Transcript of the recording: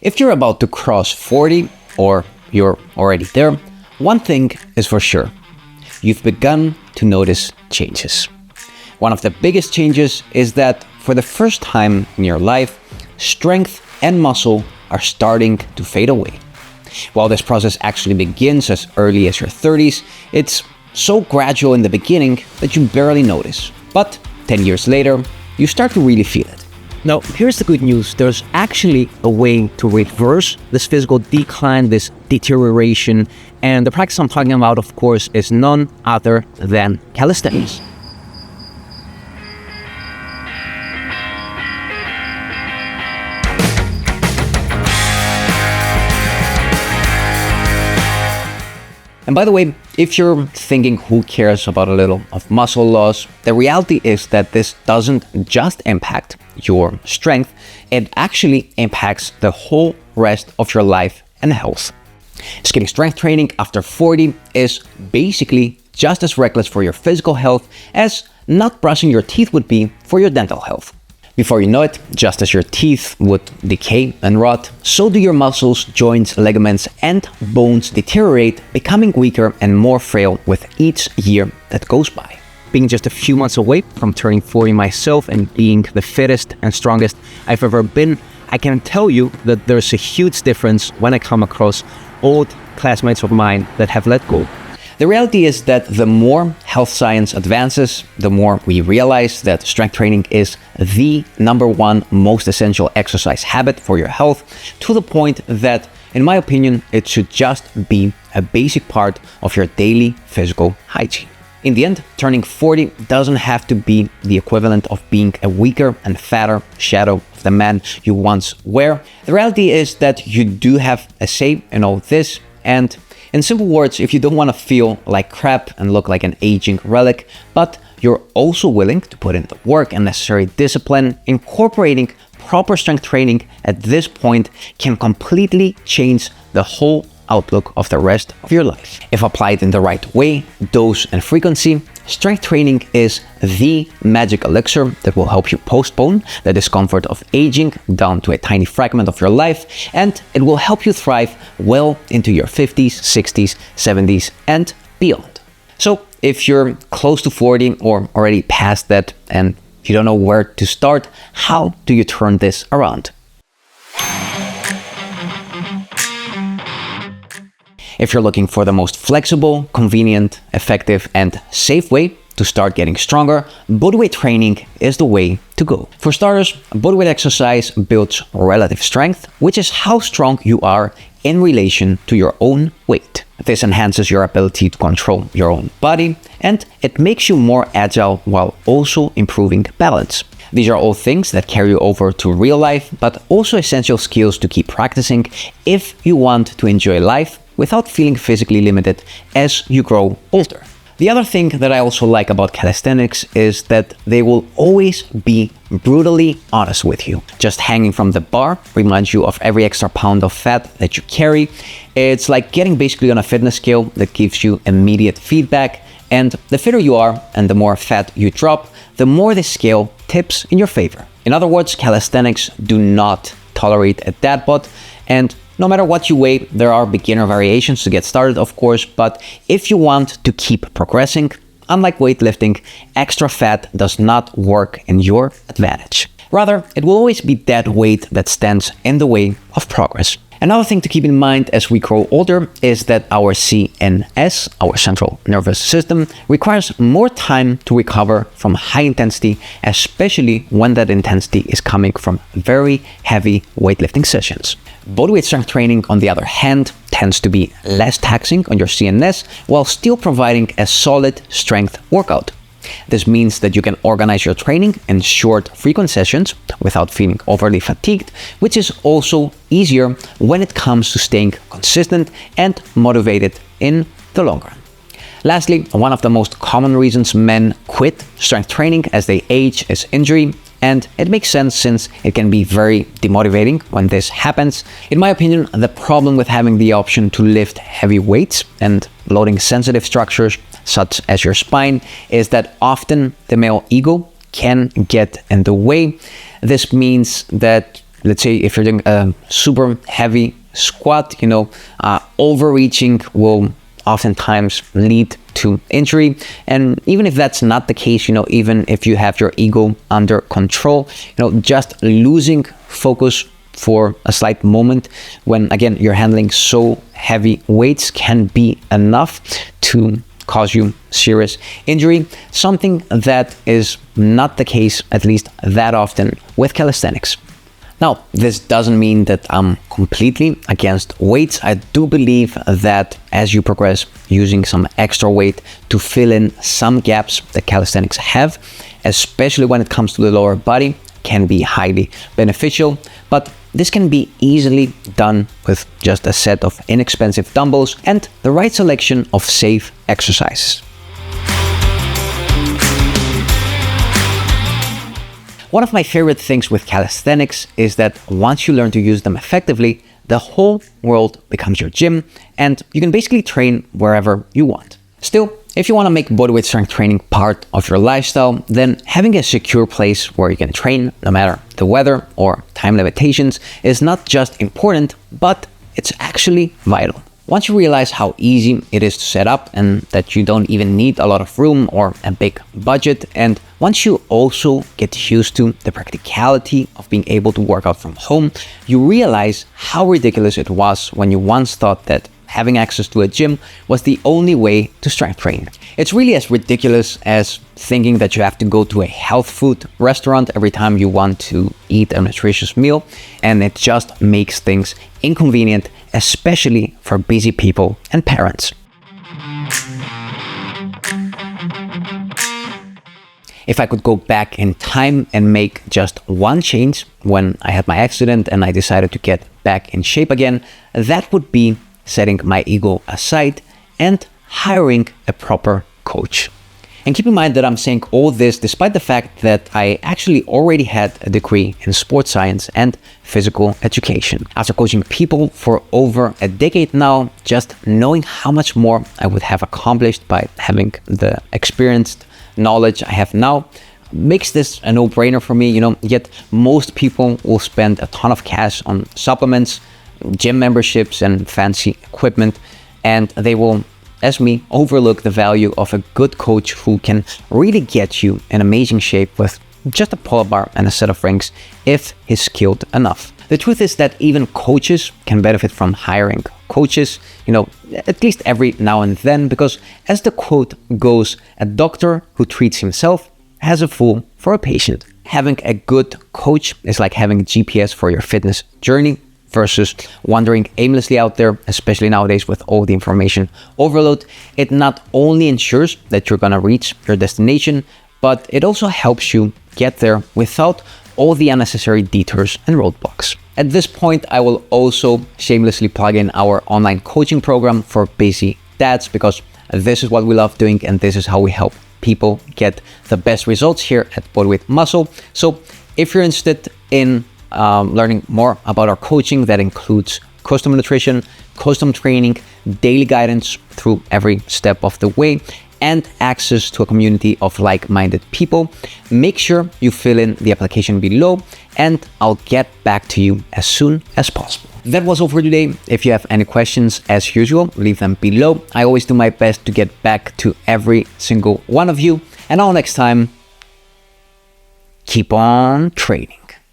If you're about to cross 40 or you're already there, one thing is for sure. You've begun to notice changes. One of the biggest changes is that for the first time in your life, strength and muscle are starting to fade away. While this process actually begins as early as your 30s, it's so gradual in the beginning that you barely notice. But 10 years later, you start to really feel it. Now, here's the good news. There's actually a way to reverse this physical decline, this deterioration. And the practice I'm talking about, of course, is none other than calisthenics. And by the way, if you're thinking who cares about a little of muscle loss, the reality is that this doesn't just impact your strength, it actually impacts the whole rest of your life and health. Skipping strength training after 40 is basically just as reckless for your physical health as not brushing your teeth would be for your dental health. Before you know it, just as your teeth would decay and rot, so do your muscles, joints, ligaments, and bones deteriorate, becoming weaker and more frail with each year that goes by. Being just a few months away from turning 40 myself and being the fittest and strongest I've ever been, I can tell you that there's a huge difference when I come across old classmates of mine that have let go. The reality is that the more health science advances, the more we realize that strength training is the number one most essential exercise habit for your health, to the point that, in my opinion, it should just be a basic part of your daily physical hygiene. In the end, turning 40 doesn't have to be the equivalent of being a weaker and fatter shadow of the man you once were. The reality is that you do have a say in all this, and in simple words, if you don't want to feel like crap and look like an aging relic, but you're also willing to put in the work and necessary discipline, incorporating proper strength training at this point can completely change the whole outlook of the rest of your life. If applied in the right way, dose and frequency, strength training is the magic elixir that will help you postpone the discomfort of aging down to a tiny fragment of your life, and it will help you thrive well into your 50s, 60s, 70s, and beyond. So if you're close to 40 or already past that and you don't know where to start, how do you turn this around? If you're looking for the most flexible, convenient, effective, and safe way to start getting stronger, bodyweight training is the way to go. For starters, bodyweight exercise builds relative strength, which is how strong you are in relation to your own weight. This enhances your ability to control your own body, and it makes you more agile while also improving balance. These are all things that carry over to real life, but also essential skills to keep practicing if you want to enjoy life without feeling physically limited as you grow older. The other thing that I also like about calisthenics is that they will always be brutally honest with you. Just hanging from the bar reminds you of every extra pound of fat that you carry. It's like getting basically on a fitness scale that gives you immediate feedback, and the fitter you are and the more fat you drop, the more the scale tips in your favor. In other words, calisthenics do not tolerate a dad bod, and no matter what you weigh, there are beginner variations to get started, of course, but if you want to keep progressing, unlike weightlifting, extra fat does not work in your advantage. Rather, it will always be that weight that stands in the way of progress. Another thing to keep in mind as we grow older is that our CNS, our central nervous system, requires more time to recover from high intensity, especially when that intensity is coming from very heavy weightlifting sessions. Bodyweight strength training, on the other hand, tends to be less taxing on your CNS while still providing a solid strength workout. This means that you can organize your training in short, frequent sessions without feeling overly fatigued, which is also easier when it comes to staying consistent and motivated in the long run. Lastly, one of the most common reasons men quit strength training as they age is injury, and it makes sense since it can be very demotivating when this happens. In my opinion, the problem with having the option to lift heavy weights and loading sensitive structures such as your spine is that often the male ego can get in the way. This means that Let's say if you're doing a super heavy squat, overreaching will oftentimes lead to injury. And even if that's not the case, even if you have your ego under control, just losing focus for a slight moment when, again, you're handling so heavy weights can be enough to cause you serious injury, something that is not the case, at least that often, with calisthenics. Now, this doesn't mean that I'm completely against weights. I do believe that as you progress, using some extra weight to fill in some gaps that calisthenics have, especially when it comes to the lower body, can be highly beneficial. But this can be easily done with just a set of inexpensive dumbbells and the right selection of safe exercises. One of my favorite things with calisthenics is that once you learn to use them effectively, the whole world becomes your gym and you can basically train wherever you want. Still, if you want to make bodyweight strength training part of your lifestyle, then having a secure place where you can train no matter the weather or time limitations is not just important, but it's actually vital. Once you realize how easy it is to set up and that you don't even need a lot of room or a big budget, and once you also get used to the practicality of being able to work out from home, you realize how ridiculous it was when you once thought that having access to a gym was the only way to strength train. It's really as ridiculous as thinking that you have to go to a health food restaurant every time you want to eat a nutritious meal, and it just makes things inconvenient, especially for busy people and parents. If I could go back in time and make just one change when I had my accident and I decided to get back in shape again, that would be setting my ego aside and hiring a proper coach. And keep in mind that I'm saying all this despite the fact that I actually already had a degree in sports science and physical education. After coaching people for over a decade now, just knowing how much more I would have accomplished by having the experienced knowledge I have now makes this a no-brainer for me, yet most people will spend a ton of cash on supplements, gym memberships and fancy equipment, and they will, as me, overlook the value of a good coach who can really get you in amazing shape with just a pull-up bar and a set of rings if he's skilled enough. The truth is that even coaches can benefit from hiring coaches, at least every now and then, because as the quote goes, a doctor who treats himself has a fool for a patient. Having a good coach is like having a GPS for your fitness journey versus wandering aimlessly out there, especially nowadays with all the information overload. It not only ensures that you're gonna reach your destination, but it also helps you get there without all the unnecessary detours and roadblocks. At this point, I will also shamelessly plug in our online coaching program for busy dads, because this is what we love doing and this is how we help people get the best results here at Bodyweight Muscle. So if you're interested in learning more about our coaching that includes custom nutrition, custom training, daily guidance through every step of the way, and access to a community of like-minded people, make sure you fill in the application below and I'll get back to you as soon as possible. That was all for today. If you have any questions, as usual, leave them below. I always do my best to get back to every single one of you. And until next time, keep on training.